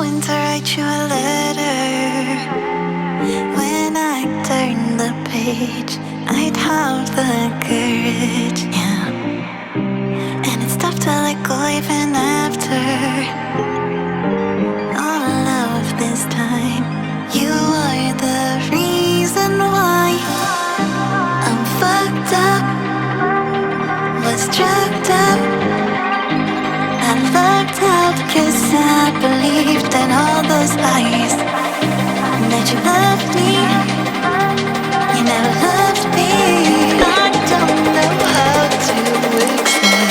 going to write you a letter. When I turn the page, I'd have the courage, yeah. And it's tough to let go even after all of this time. You are the reason why I'm fucked up, was drugged up. I lucked out 'cause I believed in all those lies. That you loved me, you never loved me. I don't know how to accept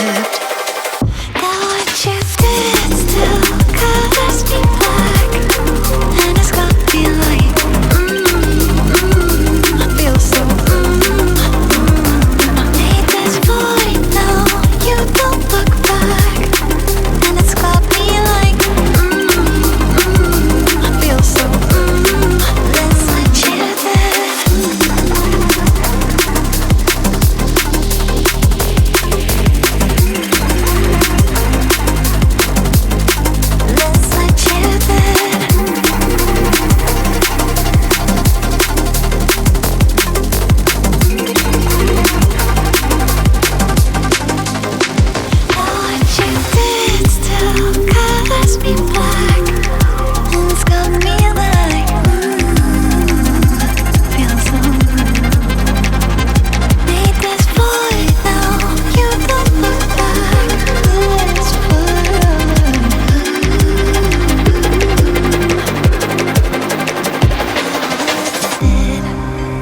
that what you did still colors me black. And it's got me like, I feel so, made this void now, you don't look back. And it's got me like, I feel so, let's let you there. Let's let you there. What you did still colors me black. And it's got me like, feel so, made this void now, you don't look back. It's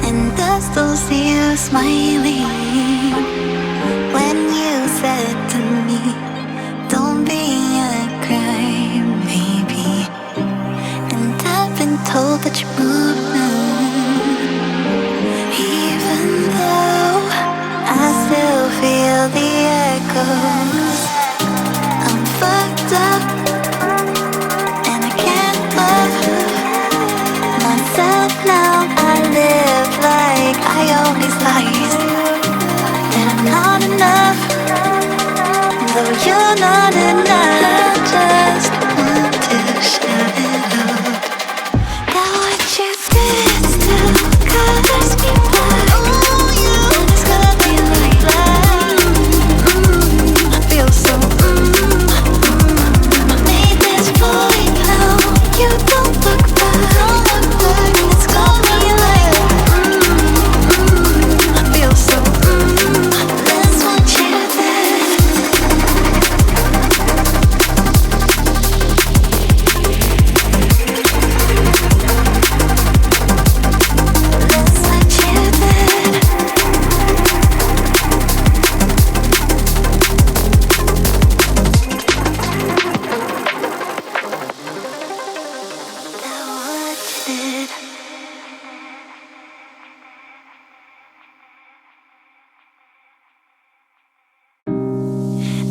and I still see you smiling when you said to me, don't be a crybaby. And I've been told that you moved now, even though I still feel the echoes. I'm fucked up and I can't love myself now. I live like I own these lies, and I'm not enough, though you're not enough. I just want to shout it out. That what you did still colors me black. And it's got me like, I feel so, made this void now, you don't look back. And it's got me like, I feel so, let's want you there. Let's let you there. That what you did.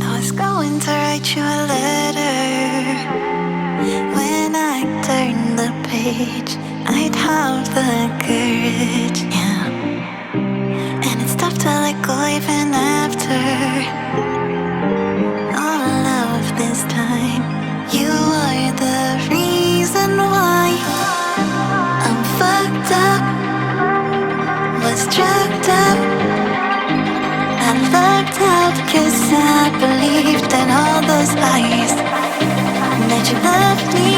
I was going to write you a letter. When I turn the page, I'd have the courage, yeah. And it's tough to let go even after all of this time. You are the reason why I'm fucked up, was drugged up. I lucked out 'cause I believed in all those lies. That you loved me,